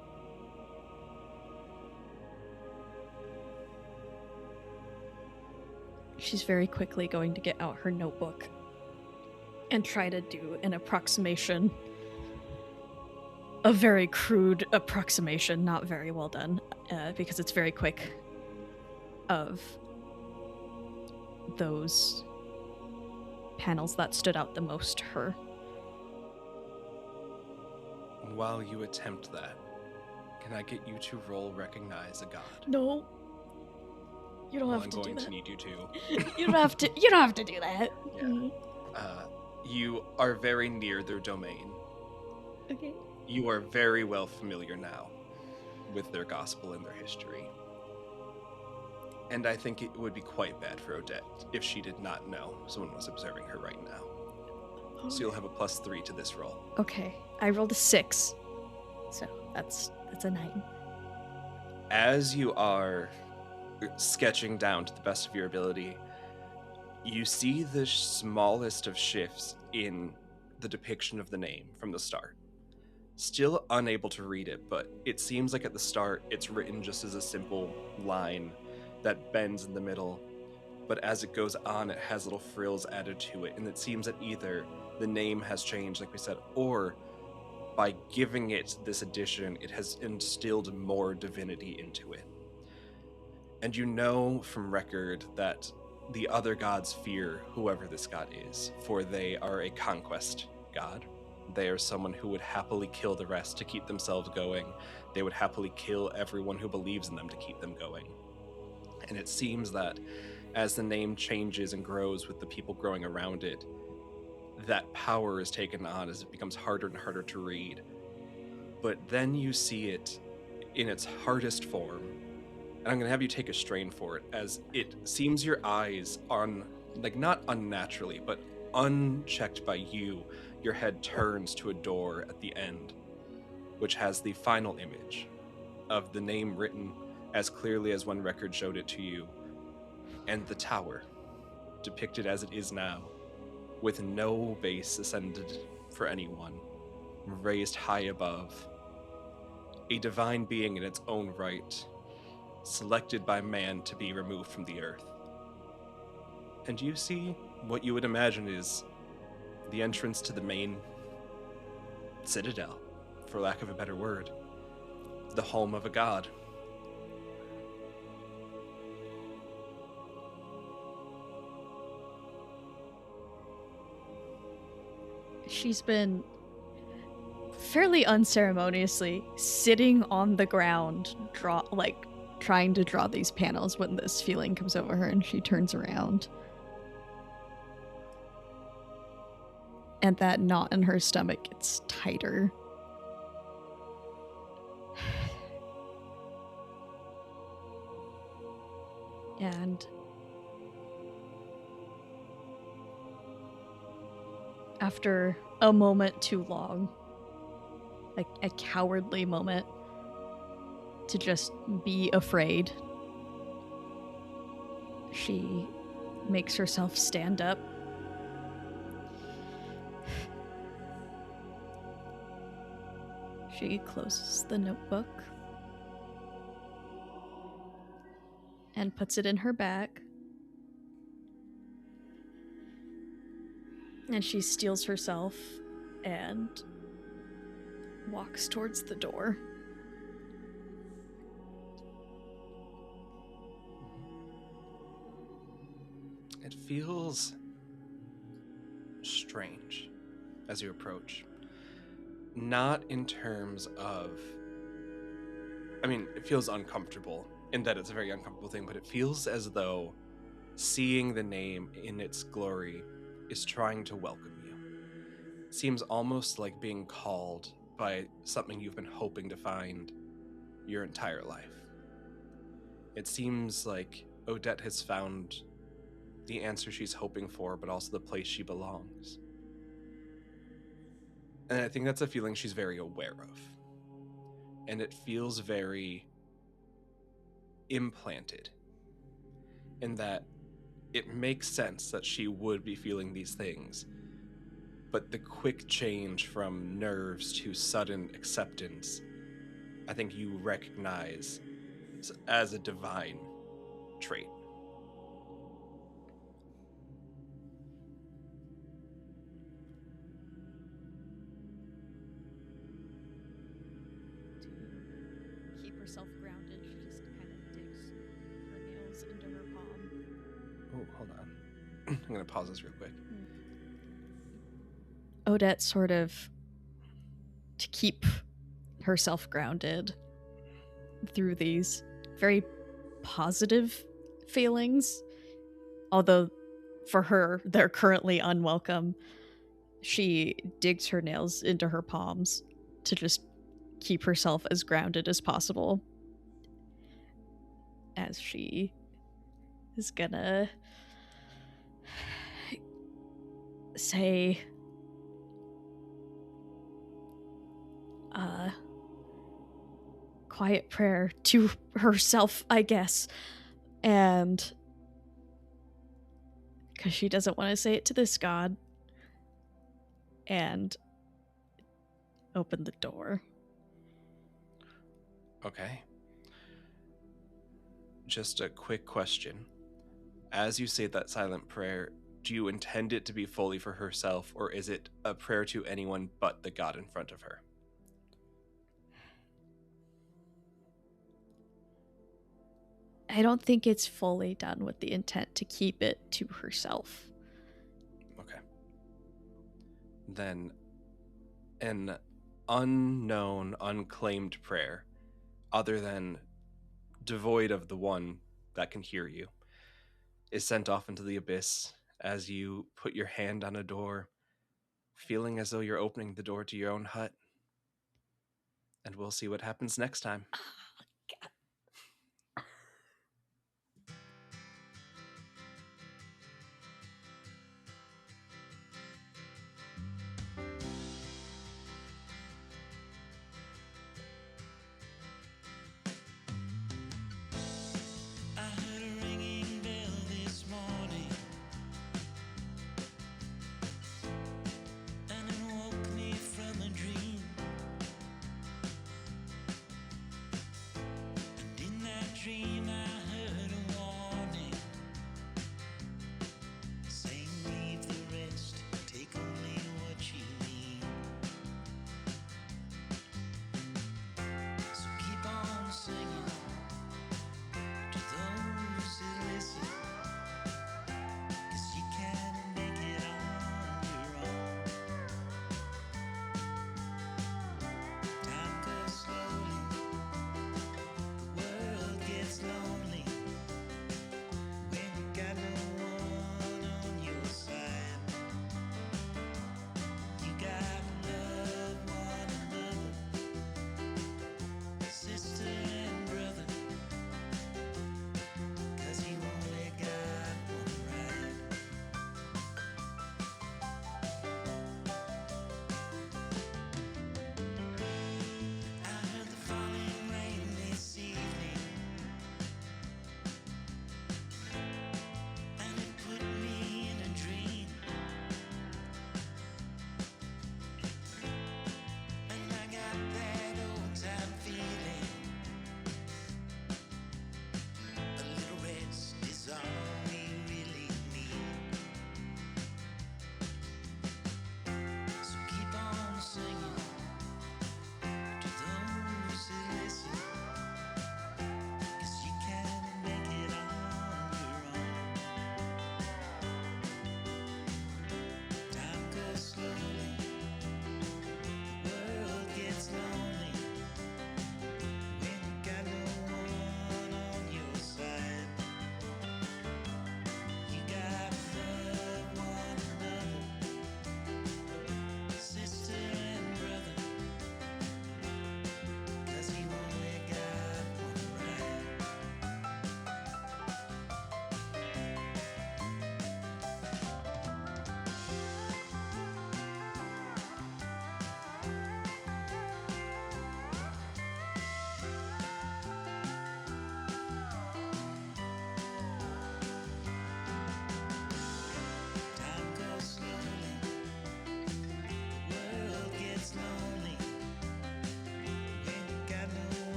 She's very quickly going to get out her notebook and try to do an approximation. A very crude approximation, not very well done, because it's very quick, of those panels that stood out the most to her. While you attempt that, can I get you to roll Recognize a God? No. You don't Well, have to do that. I'm going to need you to. You don't have to. You don't have to do that. Yeah. You are very near their domain. Okay. You are very well familiar now with their gospel and their history. And I think it would be quite bad for Odette if she did not know someone was observing her right now. So you'll have a +3 to this roll. Okay. I rolled a 6. So that's a 9. As you are sketching down to the best of your ability, you see the smallest of shifts in the depiction of the name from the start. Still unable to read it, but it seems like at the start it's written just as a simple line that bends in the middle, but as it goes on it has little frills added to it, and it seems that either the name has changed, like we said, or by giving it this addition, it has instilled more divinity into it. And you know from record that the other gods fear whoever this god is, for they are a conquest god. They are someone who would happily kill the rest to keep themselves going. They would happily kill everyone who believes in them to keep them going. And it seems that as the name changes and grows with the people growing around it, that power is taken on as it becomes harder and harder to read. But then you see it in its hardest form, and I'm going to have you take a strain for it, as it seems your eyes not unnaturally, but unchecked by you, your head turns to a door at the end, which has the final image of the name written as clearly as when record showed it to you, and the tower, depicted as it is now, with no base ascended for anyone, raised high above, a divine being in its own right, selected by man to be removed from the earth. And you see what you would imagine is the entrance to the main citadel, for lack of a better word, the home of a god. She's been fairly unceremoniously sitting on the ground, trying to draw these panels when this feeling comes over her and she turns around. And that knot in her stomach gets tighter. And after a moment too long, like a cowardly moment, to just be afraid, she makes herself stand up. She closes the notebook and puts it in her bag. And she steels herself and walks towards the door. It feels strange as you approach. Not in terms of... it feels uncomfortable, in that it's a very uncomfortable thing, but it feels as though seeing the name in its glory is trying to welcome you. It seems almost like being called by something you've been hoping to find your entire life. It seems like Odette has found the answer she's hoping for, but also the place she belongs. And I think that's a feeling she's very aware of. And it feels very implanted, in that it makes sense that she would be feeling these things, but the quick change from nerves to sudden acceptance, I think you recognize as a divine trait. To keep herself grounded, she just kind of digs her nails into her palm. Oh, hold on. I'm going to pause this real quick. Odette sort of, to keep herself grounded through these very positive feelings, although for her they're currently unwelcome, she digs her nails into her palms to just keep herself as grounded as possible, as she is gonna say quiet prayer to herself, I guess, and because she doesn't want to say it to this god, and open the door. Okay. Just a quick question. As you say that silent prayer, do you intend it to be fully for herself, or is it a prayer to anyone but the god in front of her? I don't think it's fully done with the intent to keep it to herself. Okay. Then an unknown, unclaimed prayer, other than devoid of the one that can hear you, is sent off into the abyss as you put your hand on a door, feeling as though you're opening the door to your own hut. And we'll see what happens next time.